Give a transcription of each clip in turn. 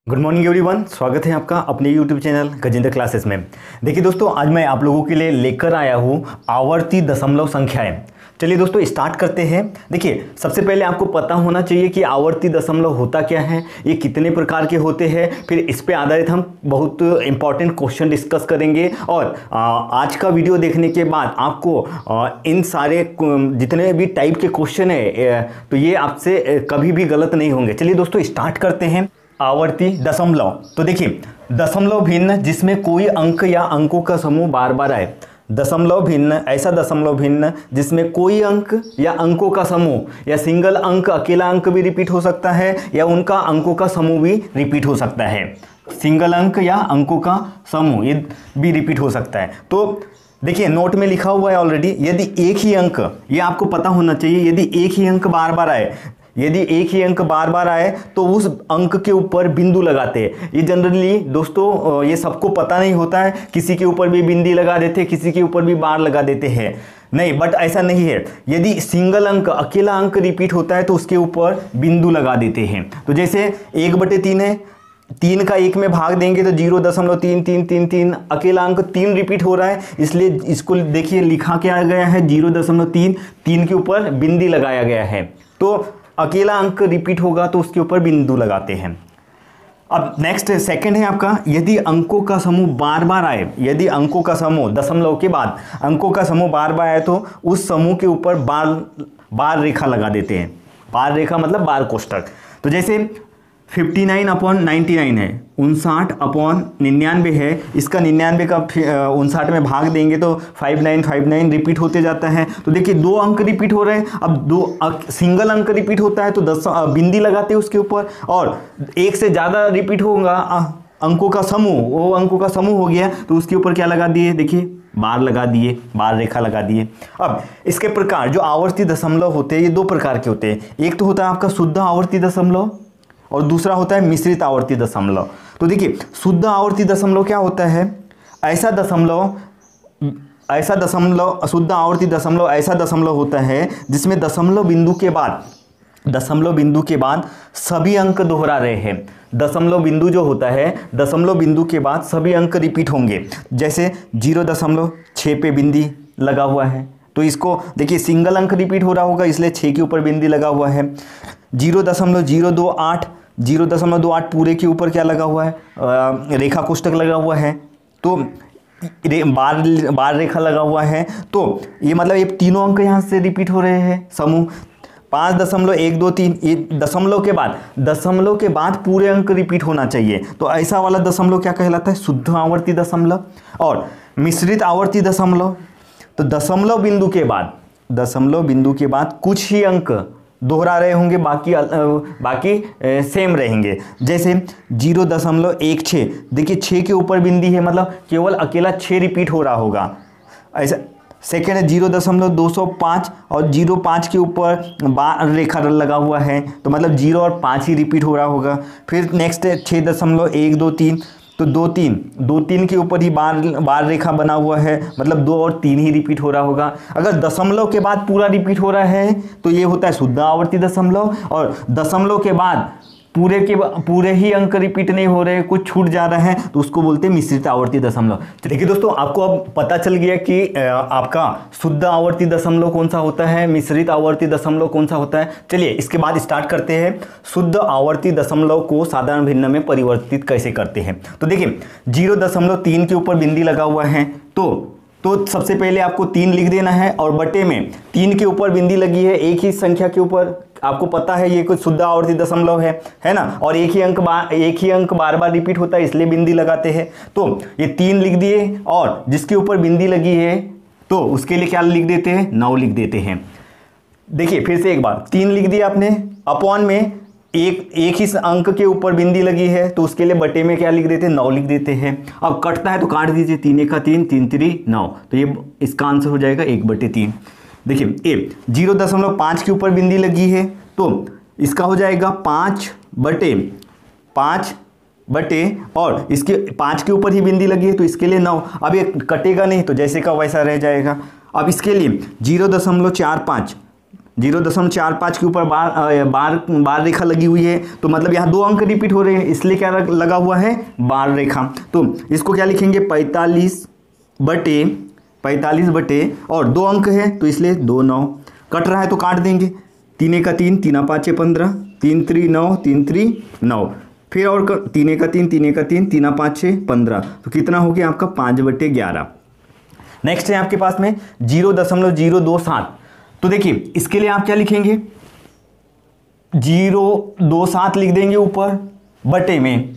Good morning everyone, स्वागत है आपका अपने यूट्यूब चैनल गजेंद्र क्लासेस में। देखिए दोस्तों, आज मैं आप लोगों के लिए लेकर आया हूँ आवर्ती दशमलव संख्याएं। चलिए दोस्तों स्टार्ट करते हैं। देखिए, सबसे पहले आपको पता होना चाहिए कि आवर्ती दशमलव होता क्या है, ये कितने प्रकार के होते हैं। फिर इस पे आधारित हम बहुत इंपॉर्टेंट क्वेश्चन डिस्कस करेंगे और आज का वीडियो देखने के बाद आपको इन सारे जितने भी टाइप के क्वेश्चन है तो ये आपसे कभी भी गलत नहीं होंगे। चलिए दोस्तों स्टार्ट करते हैं। आवर्ती दशमलव, तो देखिए दशमलव भिन्न जिसमें कोई अंक या अंकों का समूह बार बार आए। दशमलव भिन्न, ऐसा दशमलव भिन्न जिसमें कोई अंक या अंकों का समूह या सिंगल अंक, अकेला अंक भी रिपीट हो सकता है या उनका अंकों का समूह भी रिपीट हो सकता है। सिंगल अंक या अंकों का समूह ये भी रिपीट हो सकता है। तो देखिए नोट में लिखा हुआ है ऑलरेडी, यदि एक ही अंक, ये आपको पता होना चाहिए, यदि एक ही अंक बार बार आए, यदि एक ही अंक बार बार आए तो उस अंक के ऊपर बिंदु लगाते हैं। ये जनरली दोस्तों ये सबको पता नहीं होता है, किसी के ऊपर भी बिंदी लगा देते हैं, किसी के ऊपर भी बार लगा देते हैं। नहीं, बट ऐसा नहीं है। यदि सिंगल अंक, अकेला अंक रिपीट होता है तो उसके ऊपर बिंदु लगा देते हैं। तो जैसे 1/3 है, 3 का 1 में भाग देंगे तो 0.3333, अकेला अंक 3 रिपीट हो रहा है, इसलिए इसको देखिए लिखा क्या गया है 0.3, 3 के ऊपर बिंदी लगाया गया है। तो अकेला अंक रिपीट होगा तो उसके ऊपर बिंदु लगाते हैं। अब नेक्स्ट सेकंड है आपका, यदि अंकों का समूह बार बार आए, यदि अंकों का समूह दशमलव के बाद अंकों का समूह बार बार आए तो उस समूह के ऊपर बार रेखा लगा देते हैं। बार रेखा मतलब बार कोष्ठक। तो जैसे 59/99 है, 59/99 है, इसका 99 का 59 में भाग देंगे तो 5959 रिपीट होते जाता है। तो देखिए 2 अंक रिपीट हो रहे हैं। अब 2 सिंगल अंक रिपीट होता है तो 10 बिंदी लगाते हैं उसके ऊपर, और एक से ज़्यादा रिपीट होगा अंकों का समूह, वो अंकों का समूह हो गया तो उसके ऊपर क्या लगा दिए, देखिए बार लगा दिए, बार रेखा लगा दिए। अब इसके प्रकार जो आवर्ती दशमलव होते हैं ये 2 प्रकार के होते हैं। एक तो होता है आपका शुद्ध आवर्ती दशमलव और दूसरा होता है मिश्रित आवर्ती दशमलव। तो देखिए शुद्ध आवर्ती दशमलव क्या होता है, ऐसा दशमलव शुद्ध आवर्ती दशमलव ऐसा दशमलव होता है जिसमें दशमलव बिंदु के बाद सभी अंक दोहरा रहे हैं। दशमलव बिंदु जो होता है, दशमलव बिंदु के बाद सभी अंक रिपीट होंगे। जैसे 0.6 पे बिंदी लगा हुआ है तो इसको देखिए सिंगल अंक रिपीट हो रहा होगा, इसलिए 6 के ऊपर बिंदी लगा हुआ है। 0.028 पूरे के ऊपर क्या लगा हुआ है, रेखा कोष्ठक लगा हुआ है, तो बार रेखा लगा हुआ है। तो ये मतलब ये तीनों अंक यहाँ से रिपीट हो रहे हैं समूह। 5.123, ये दशमलव के बाद पूरे अंक रिपीट होना चाहिए। तो ऐसा वाला दशमलव क्या कहलाता है, शुद्ध आवर्ती दशमलव। और मिश्रित आवर्ती दशमलव, तो दशमलव बिंदु के बाद कुछ ही अंक दोहरा रहे होंगे, बाकी सेम रहेंगे। जैसे 0.16, देखिए 6 के ऊपर बिंदी है, मतलब केवल अकेला 6 रिपीट हो रहा होगा। ऐसा सेकेंड है 0.205 और 0.5 के ऊपर बार रेखा लगा हुआ है, तो मतलब 0 और 5 ही रिपीट हो रहा होगा। फिर नेक्स्ट है 6.123, तो 2-3 के ऊपर ही बार रेखा बना हुआ है, मतलब 2 और 3 ही रिपीट हो रहा होगा। अगर दशमलव के बाद पूरा रिपीट हो रहा है तो ये होता है शुद्ध आवर्ती दशमलव, और दशमलव के बाद पूरे ही अंक रिपीट नहीं हो रहे, कुछ छूट जा रहा है तो उसको बोलते हैं मिश्रित आवर्ती दशमलव। तो देखिए दोस्तों, आपको अब पता चल गया कि आपका शुद्ध आवर्ती दशमलव कौन सा होता है, मिश्रित आवर्ती दशमलव कौन सा होता है। चलिए इसके बाद स्टार्ट करते हैं, शुद्ध आवर्ती दशमलव को साधारण भिन्न में परिवर्तित कैसे करते हैं। तो देखिए 0.3 के ऊपर बिंदी लगा हुआ है, तो सबसे पहले आपको 3 लिख देना है, और बटे में 3 के ऊपर बिंदी लगी है, एक ही संख्या के ऊपर, आपको पता है ये कुछ शुद्ध आवर्ती दशमलव है ना, और एक ही अंक बार बार रिपीट होता है इसलिए बिंदी लगाते हैं। तो ये 3 लिख दिए, और जिसके ऊपर बिंदी लगी है तो उसके लिए क्या लिख देते हैं, 9 लिख देते हैं। देखिए फिर से एक बार 3 लिख दिया आपने, अपॉन में एक ही अंक के ऊपर बिंदी लगी है तो उसके लिए बटे में क्या लिख देते हैं, 9 लिख देते हैं। अब कटता है तो काट दीजिए, 3 1 3, 3 3 9, तो ये इसका आंसर हो जाएगा 1/3। देखिए 0.5 के ऊपर बिंदी लगी है तो इसका हो जाएगा 5 बटे, और इसके 5 के ऊपर ही बिंदी लगी है तो इसके लिए 9। अब ये कटेगा नहीं तो जैसे का वैसा रह जाएगा। अब इसके लिए 0.45 0.45 के ऊपर बार रेखा लगी हुई है, तो मतलब यहाँ 2 अंक रिपीट हो रहे हैं, इसलिए क्या लगा हुआ है, बार रेखा। तो इसको क्या लिखेंगे, 45 बटे और 2 अंक है तो इसलिए 2 9। कट रहा है तो काट देंगे, 3 1 3, 3 5 15, 3 3 9, 3 3 9, फिर और 3 1 3, 3 1 3, 3 5 6 15, तो कितना हो गया आपका 5/11। नेक्स्ट है आपके पास में 0.027। तो देखिए इसके लिए आप क्या लिखेंगे, 0.27 लिख देंगे ऊपर, बटे में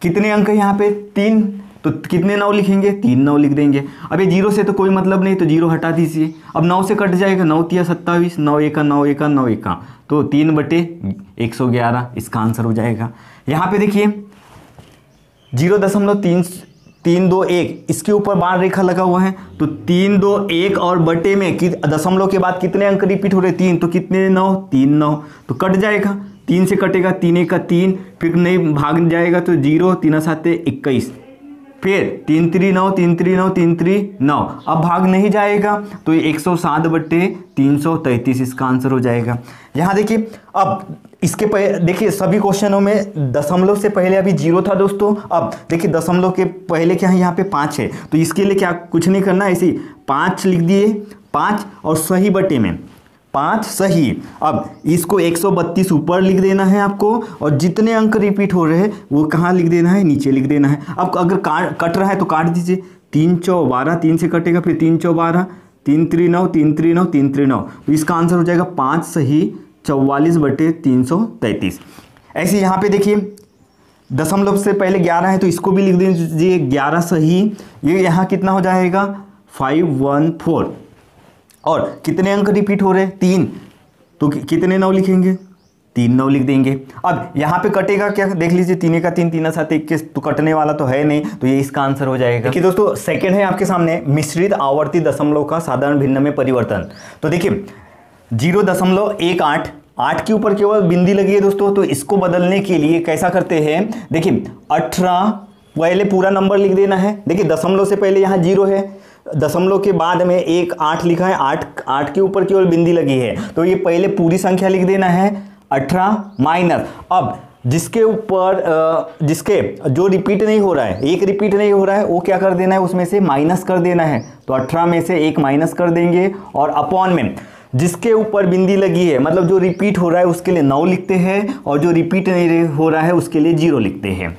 कितने अंक है यहाँ पे 3, तो कितने 9 लिखेंगे, 3 9 लिख देंगे। अब ये 0 से तो कोई मतलब नहीं, तो 0 हटा दीजिए। अब 9 से कट जाएगा, 9 3 27, 9 1 9 1 9 1, तो 3/111 इसका आंसर हो जाएगा। यहाँ पे देखिए 0.321 इसके ऊपर बार रेखा लगा हुआ है, तो 3 2 1 और बटे में दशमलव के बाद कितने अंक रिपीट हो रहे, 3, तो कितने 9, 3 9, तो कट जाएगा, 3 से कटेगा, 3 1 3, फिर नहीं भाग जाएगा तो 0 3 7 21, फिर 3 3 9, 3 3 9, 3 3 9, अब भाग नहीं जाएगा तो 107/333 इसका आंसर हो जाएगा। यहाँ देखिए अब इसके देखिए सभी क्वेश्चनों में दशमलव से पहले अभी 0 था दोस्तों। अब देखिए दशमलव के पहले क्या है, यहाँ पे 5 है, तो इसके लिए क्या कुछ नहीं करना, ऐसे 5 लिख दिए, 5 और सही बटे में 5 सही। अब इसको 132 ऊपर लिख देना है आपको, और जितने अंक रिपीट हो रहे हैं वो कहाँ लिख देना है, नीचे लिख देना है। अब अगर कट रहा है तो काट दीजिए, 3 4 12, 3 से कटेगा, फिर 3 4 12, 3 3 9, 3 3 9, 3 3 9, तो इसका आंसर हो जाएगा 5 सही 44/333। ऐसे यहाँ पे देखिए दशमलव से पहले 11 है तो इसको भी लिख दीजिए 11 सही, ये यहाँ कितना हो जाएगा 514, और कितने अंक रिपीट हो रहे हैं 3, तो कितने 9 लिखेंगे, 3 9 लिख देंगे। अब यहाँ पे कटेगा क्या, देख लीजिए 3 1 3, 3 7 21, तो कटने वाला तो है नहीं, तो ये इसका आंसर हो जाएगा। देखिए दोस्तों सेकंड है आपके सामने मिश्रित आवर्ती दशमलव का साधारण भिन्न में परिवर्तन। तो देखिए 0.18, 8 के ऊपर केवल बिंदी लगी है दोस्तों, तो इसको बदलने के लिए कैसा करते हैं, देखिए 18 पहले पूरा नंबर लिख देना है। देखिए दशमलव से पहले यहाँ 0 है, दशमलव के बाद में 1 8 लिखा है, 8 के ऊपर केवल बिंदी लगी है, तो ये पहले पूरी संख्या लिख देना है 18 माइनस, अब जिसके ऊपर जिसके जो रिपीट नहीं हो रहा है, एक रिपीट नहीं हो रहा है, वो क्या कर देना है, उसमें से माइनस कर देना है, तो 18 में से 1 माइनस कर देंगे, और अपॉन में जिसके ऊपर बिंदी लगी है, मतलब जो रिपीट हो रहा है उसके लिए 9 लिखते हैं, और जो रिपीट नहीं हो रहा है उसके लिए 0 लिखते हैं।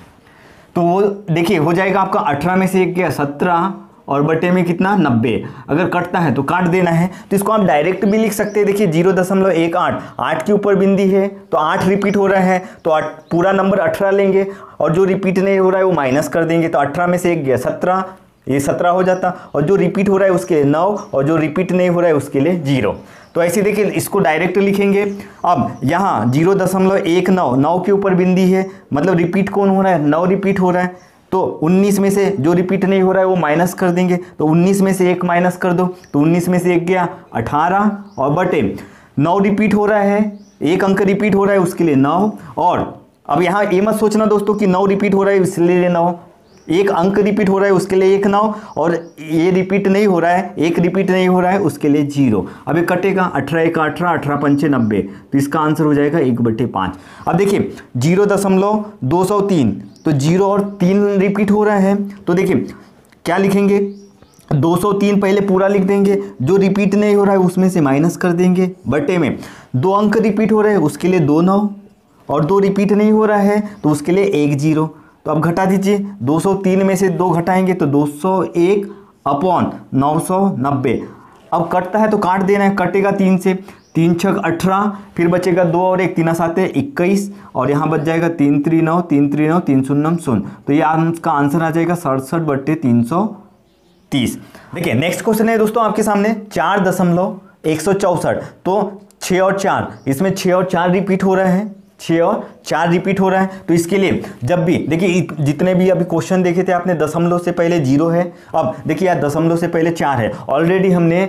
तो वो देखिए हो जाएगा आपका 18 में से 1 गया 17, और बटे में कितना 90, अगर कटता है तो काट देना है। तो इसको आप डायरेक्ट भी लिख सकते हैं, देखिए 0.18, 8 के ऊपर बिंदी है तो 8 रिपीट हो रहा है, तो पूरा नंबर 18 लेंगे, और जो रिपीट नहीं हो रहा है वो माइनस कर देंगे, तो 18 में से 1 गया 17, ये 17 हो जाता, और जो रिपीट हो रहा है उसके लिए 9, और जो रिपीट नहीं हो रहा है उसके लिए 0। तो ऐसे देखिए इसको डायरेक्ट लिखेंगे। अब यहाँ 0.19, 9 के ऊपर बिंदी है, मतलब रिपीट कौन हो रहा है, 9 रिपीट हो रहा है, तो 19 में से जो रिपीट नहीं हो रहा है वो माइनस कर देंगे, तो 19 में से 1 माइनस कर दो, तो 19 में से 1 गया 18, और बटे 9 रिपीट हो रहा है, 1 अंक रिपीट हो रहा है उसके लिए 9, और अब यहाँ ये मत सोचना दोस्तों कि 9 रिपीट हो रहा है इसलिए 9, 1 अंक रिपीट हो रहा है उसके लिए 1 9, और ये रिपीट नहीं हो रहा है, 1 रिपीट नहीं हो रहा है उसके लिए 0। अब ये कटेगा 18 1 18, 18 5 90, तो इसका आंसर हो जाएगा 1/5। अब देखिए 0.203, तो 0 और 3 रिपीट हो रहा है, तो देखिए क्या लिखेंगे, 203 पहले पूरा लिख देंगे, जो रिपीट नहीं हो रहा है उसमें से माइनस कर देंगे, बटे में 2 अंक रिपीट हो रहे हैं उसके लिए 2 9, और 2 रिपीट नहीं हो रहा है तो उसके लिए 1 0। तो अब घटा दीजिए, 203 में से 2 घटाएंगे तो 201 अपॉन 990, अब कटता है तो काट देना है, कटेगा 3 से, 3 6 18, फिर बचेगा 2 और 1, 3 7 21, और यहाँ बच जाएगा 3 3 9, 3 3 9, 3 0 0, तो ये इसका आंसर आ जाएगा 67/330। देखिए नेक्स्ट क्वेश्चन है दोस्तों आपके सामने 4.164, तो 6 और 4, इसमें 6 और 4 रिपीट हो रहे हैं, 6 और 4 रिपीट हो रहा है, तो इसके लिए जब भी देखिए जितने भी अभी क्वेश्चन देखे थे आपने, दशमलव से पहले 0 है, अब देखिए यार दशमलव से पहले 4 है, ऑलरेडी हमने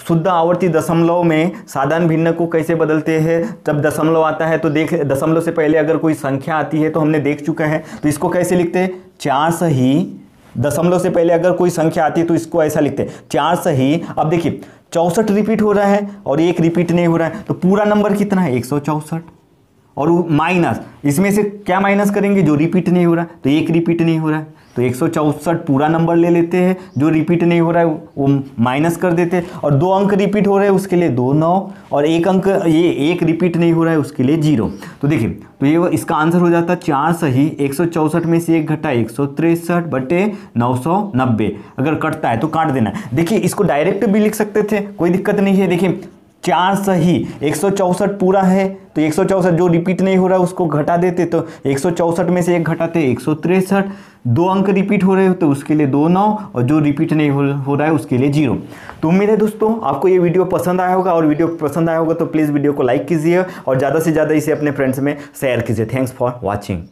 शुद्ध आवर्ती दशमलव में साधारण भिन्न को कैसे बदलते हैं, जब दशमलव आता है तो देख, दशमलव से पहले अगर कोई संख्या आती है तो हमने देख चुका है, तो इसको कैसे लिखते हैं, 4 सही, दशमलव से पहले अगर कोई संख्या आती है तो इसको ऐसा लिखते हैं 4 सही। अब देखिए 64 रिपीट हो रहा है और एक रिपीट नहीं हो रहा है, तो पूरा नंबर कितना है 164। और माइनस इसमें से क्या माइनस करेंगे, जो रिपीट नहीं हो रहा है, तो एक रिपीट नहीं हो रहा है, तो 164 पूरा नंबर ले लेते हैं, जो रिपीट नहीं हो रहा है वो माइनस कर देते हैं, और 2 अंक रिपीट हो रहे हैं उसके लिए 2 9, और एक अंक ये एक रिपीट नहीं हो रहा है उसके लिए 0। तो देखिए, तो ये इसका आंसर हो जाता है 4 सही, 164 में से 1 घटा 163 बटे 990। अगर कटता है तो काट देना। देखिए इसको डायरेक्ट भी लिख सकते थे, कोई दिक्कत नहीं है। देखिए 4 सही, 164 पूरा है, तो 164 जो रिपीट नहीं हो रहा है उसको घटा देते, तो 164 में से 1 घटाते 163, 2 अंक रिपीट हो रहे हो तो उसके लिए 2 9, और जो रिपीट नहीं हो रहा है उसके लिए 0। तो उम्मीद है दोस्तों आपको ये वीडियो पसंद आया होगा, और वीडियो पसंद आया होगा तो प्लीज़ वीडियो को लाइक कीजिए और ज़्यादा से ज़्यादा इसे अपने फ्रेंड्स में शेयर कीजिए। Thanks for watching.